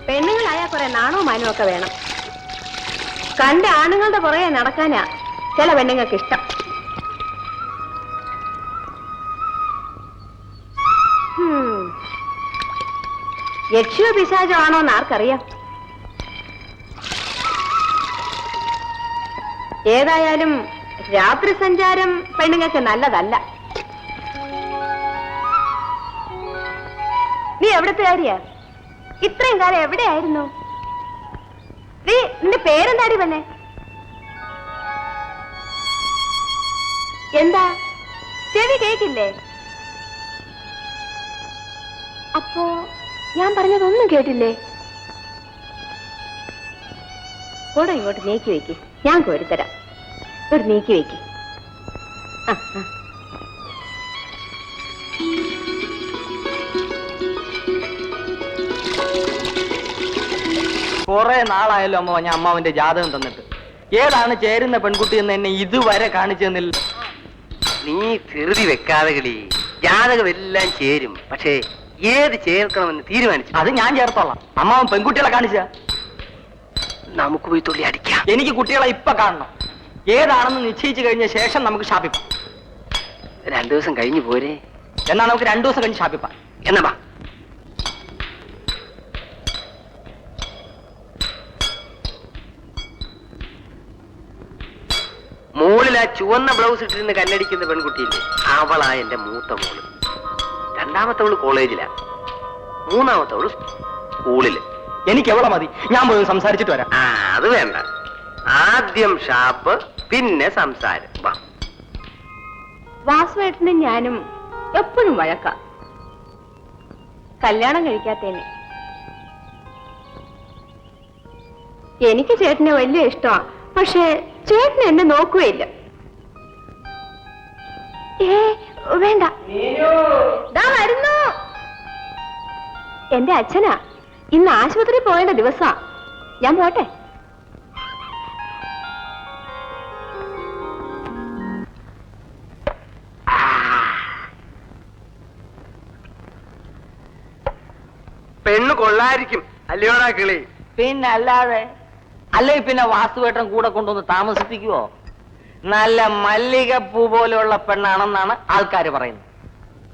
പെണ്ണുങ്ങളായ കുറെ നാണോ മാനോ ഒക്കെ വേണം. കണ്ട ആണുങ്ങളുടെ പുറകെ നടക്കാനാ ചില പെണ്ണുങ്ങൾക്ക് ഇഷ്ടം. യക്ഷിയോ പിശാചോ ആണോന്ന് ആർക്കറിയാം. ഏതായാലും രാത്രി സഞ്ചാരം പെണ്ണുങ്ങൾക്ക് നല്ലതല്ല. നീ എവിടത്തെ കാര്യാ? ഇത്രയും കാലം എവിടെയായിരുന്നു? നീ നിന്റെ പേരെന്താടി പെണ്ണെ? എന്താ ചെവി കേക്കില്ലേ? അപ്പോ ഞാൻ പറഞ്ഞതൊന്നും കേട്ടില്ലേ? കൂടെ ഇങ്ങോട്ട് നീക്കി വെക്ക്, ഞാൻ കോരിത്തരാം. ഒരു നീക്കി വെക്ക്. കുറെ നാളായല്ലോ അമ്മ ഞാൻ അമ്മാവന്റെ ജാതകം തന്നിട്ട്. ഏതാണ് ചേരുന്ന പെൺകുട്ടി എന്ന് എന്നെ ഇതുവരെ കാണിച്ചു തന്നില്ല. നീ ധൃതി വെക്കാതെ കളി. ജാതകം എല്ലാം ചേരും, പക്ഷേ ഏത് ചേർക്കണമെന്ന് തീരുമാനിച്ചു. അത് ഞാൻ ചേർത്തോളാം. അമ്മാവൻ പെൺകുട്ടികളെ കാണിച്ച നമുക്ക് പോയി തുള്ളി അടിക്കാം. എനിക്ക് കുട്ടികളെ ഇപ്പൊ കാണണം. ഏതാണെന്ന് നിശ്ചയിച്ചു കഴിഞ്ഞ ശേഷം നമുക്ക് ഷാപ്പിപ്പാം. 2 ദിവസം കഴിഞ്ഞു പോരെ? എന്നാ നമുക്ക് 2 ദിവസം കഴിഞ്ഞ് ഷാപ്പിപ്പാം. എന്നാ വാ. മോളിൽ ആ ചുവന്ന ബ്ലൗസ് ഇട്ടിരുന്ന് കല്ലടിക്കുന്ന പെൺകുട്ടിയില്ലേ, അവളാ എന്റെ മൂത്ത മോള്. 2ാമത്തവള് കോളേജിലാ, 3ാമത്തവള് സ്കൂളില്. എനിക്ക് എവിടെ മതി, ഞാൻ പോയി സംസാരിച്ചിട്ട് വരാം. അത് വേണ്ട. ആദ്യം ഷാപ്പ്, പിന്നെ സംസാരം. വാ. വാസുവേട്ടനും ഞാനും എപ്പോഴും വഴക്കാം. കല്യാണം കഴിക്കാത്തേനെ. എനിക്ക് ചേട്ടനെ വലിയ ഇഷ്ടമാണ്, പക്ഷെ ചേട്ടന് എന്നെ നോക്കുകയില്ല. വേണ്ട, വരുന്നു. എന്റെ അച്ഛനാ. ഇന്ന് ആശുപത്രി പോയേണ്ട ദിവസാ. ഞാൻ പോട്ടെ. പെണ്ണ് കൊള്ളായിരിക്കും അല്ലയോടാ കിളി? പിന്നെ അല്ലാതെ. അല്ലെ പിന്നെ വാസുവേട്ടൻ കൂടെ കൊണ്ടുവന്ന് താമസിപ്പിക്കുവോ? നല്ല മല്ലികപ്പൂ പോലെയുള്ള പെണ്ണാണെന്നാണ് ആൾക്കാർ പറയുന്നത്.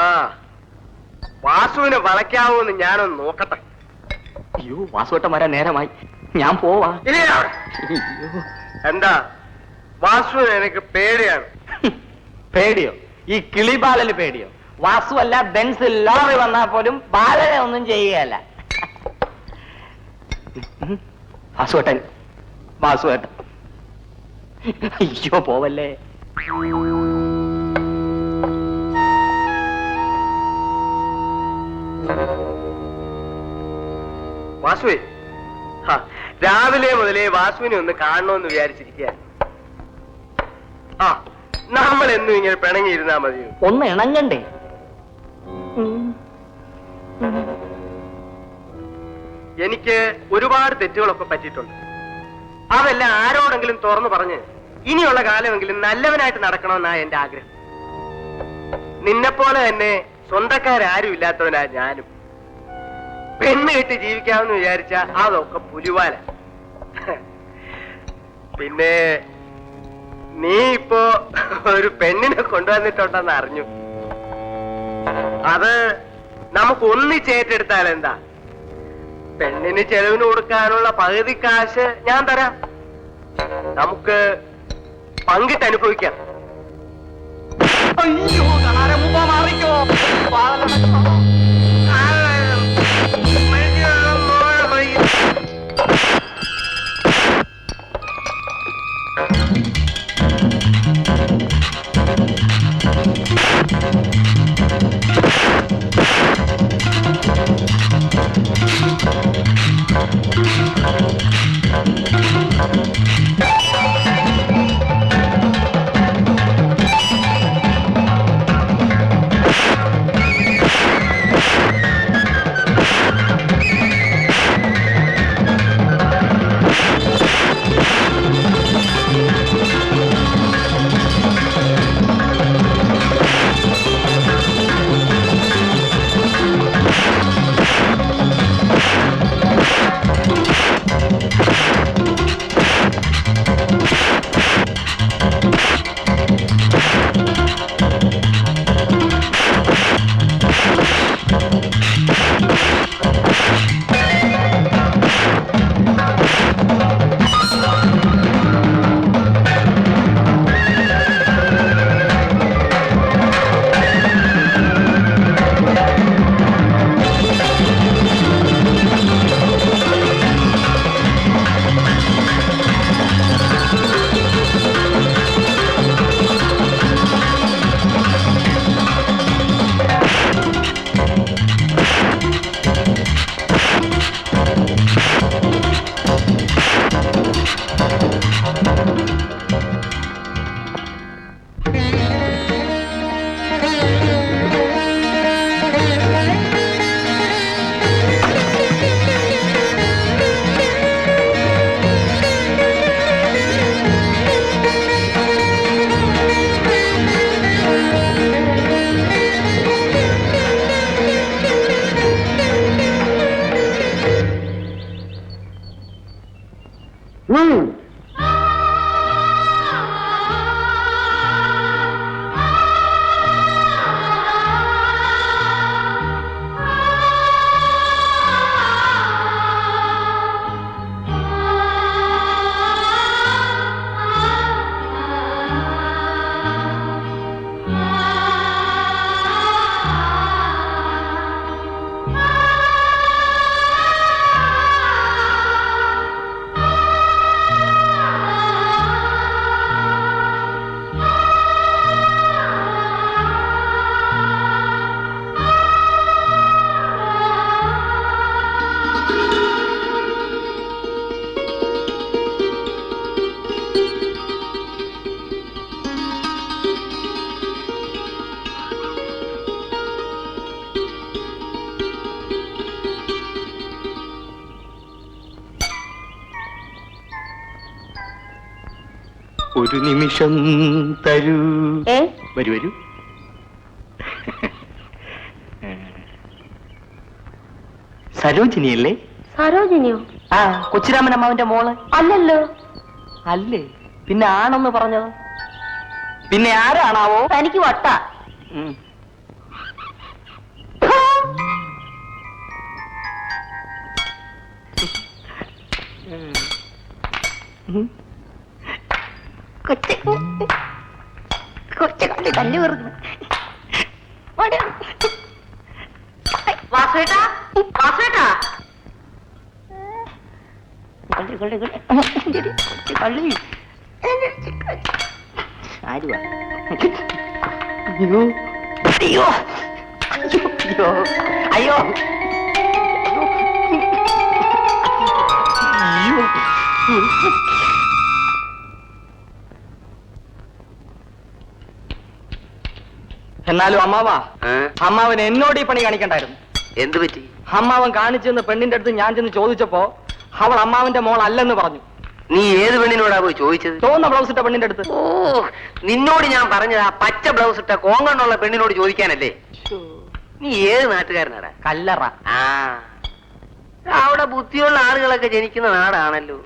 ആ, വാസുവിനെ വളയ്ക്കാവോന്ന് ഞാനൊന്ന് നോക്കട്ടെ. അയ്യോ, വാസുവേട്ടൻ വരാൻ നേരമായി. ഞാൻ പോവാ. എന്താ വാസു എനിക്ക് പേടിയാണ്. പേടിയോ? ഈ കിളിബാലന് പേടിയോ? വാസു അല്ല, ബെൻസ് ലോറി വന്നാൽ പോലും ബാലനെ ഒന്നും ചെയ്യുകയല്ല. വാസുവേട്ടൻ, വാസുവേട്ടൻ, അയ്യോ പോവല്ലേ. വാസുവേ, രാവിലെ മുതലേ വാസുവിനെ ഒന്ന് കാണണമെന്ന് വിചാരിച്ചിരിക്കുക. ആ, നമ്മൾ എന്നും ഇങ്ങനെ പിണങ്ങിയിരുന്നാ മതിയോ? ഒന്ന് ഇണങ്ങണ്ടേ? എനിക്ക് ഒരുപാട് തെറ്റുകളൊക്കെ പറ്റിയിട്ടുണ്ട്. അതെല്ലാം ആരോടെങ്കിലും തുറന്നു പറഞ്ഞ് ഇനിയുള്ള കാലമെങ്കിലും നല്ലവനായിട്ട് നടക്കണമെന്നാ എന്റെ ആഗ്രഹം. നിന്നെപ്പോലെ തന്നെ സ്വന്തക്കാരും ഇല്ലാത്തവനാ ഞാനും. പെണ്ണ് കെട്ടി ജീവിക്കാമെന്ന് വിചാരിച്ച അതൊക്കെ പുലിവാല. പിന്നെ നീ ഇപ്പോ ഒരു പെണ്ണിനെ കൊണ്ടുവന്നിട്ടുണ്ടെന്ന് അറിഞ്ഞു. അത് നമുക്ക് ഒന്നിച്ചേറ്റെടുത്താൽ എന്താ? പെണ്ണിന് ചെലവിന് കൊടുക്കാനുള്ള പകുതി കാശ് ഞാൻ തരാം. നമുക്ക് പങ്കിട്ട് അനുഭവിക്കാം. അയ്യോ, മാറിക്കോ. ഒരു നിമിഷം തരൂ. വരൂ വരൂ. സരോജിനിയല്ലേ? സരോജിനിയോ? ആ, കൊച്ചിരാമൻ അമ്മാവിന്റെ മോള്. അല്ലല്ലോ. അല്ലേ? പിന്നെ ആണെന്ന് പറഞ്ഞത്? പിന്നെ ആരാണാവോ? തനിക്ക് വട്ട. കൊച്ചു കള്ളി തല്ലു പറഞ്ഞു. വാസുവേട്ടാ, വാസുവേട്ടാ. കള്ളി ആരുവാ? അയ്യോ അയ്യോ അയ്യോ അയ്യോ എന്നാലും അമ്മാവാ, അമ്മാവൻ എന്നോട് ഈ പണി കാണിക്കണ്ടായിരുന്നു. എന്ത് പറ്റി? അമ്മാവൻ കാണിച്ചെന്ന് പെണ്ണിന്റെ അടുത്ത് ഞാൻ ചെന്ന് ചോദിച്ചപ്പോ അവൾ അമ്മാവന്റെ മോൾ അല്ലെന്ന് പറഞ്ഞു. നീ ഏത് പെണ്ണിനോടാ പോയി ചോദിച്ചത്? ചുവന്ന ബ്ലൗസ് ഇട്ട പെണ്ണിന്റെ അടുത്ത്. ഓ, നിന്നോട് ഞാൻ പറഞ്ഞത് ആ പച്ച ബ്ലൗസ് ഇട്ട കോങ്കണ്ണുള്ള പെണ്ണിനോട് ചോദിക്കാനല്ലേ? നീ ഏത് നാട്ടുകാരനാടാ? കല്ലറ. ആ, അവിടെ ബുദ്ധിയുള്ള ആളുകളൊക്കെ ജനിക്കുന്ന നാടാണല്ലോ.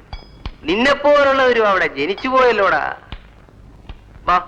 നിന്നെപ്പോലുള്ളവരും അവിടെ ജനിച്ചു പോയല്ലോടാ. വാ.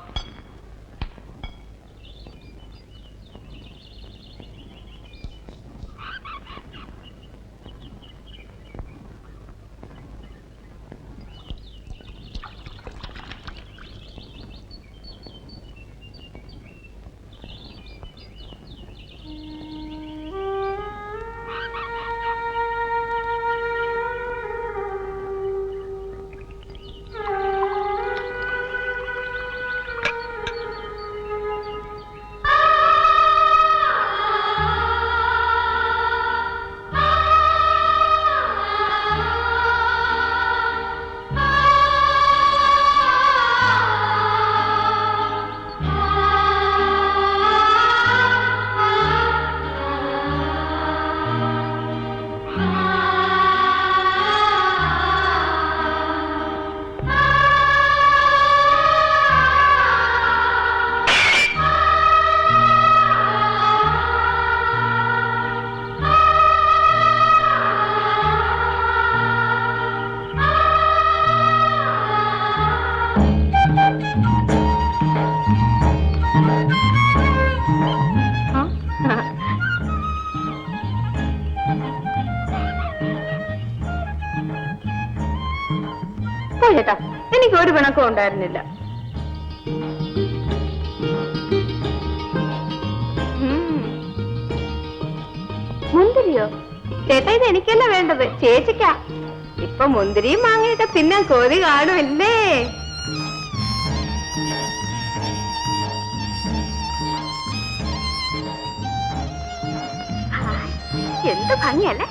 ചേട്ടാ, എനിക്ക് ഒരു പിണക്കവും ഉണ്ടായിരുന്നില്ല. മുന്തിരിയോ? ചേട്ടാ, ഇത് എനിക്കല്ല വേണ്ടത്, ചേച്ചിക്കാ. ഇപ്പൊ മുന്തിരിയും മാങ്ങയൊക്കെ തിന്നാൻ കൊതി കാണുമല്ലേ? എന്ത് ഭംഗിയല്ലേ?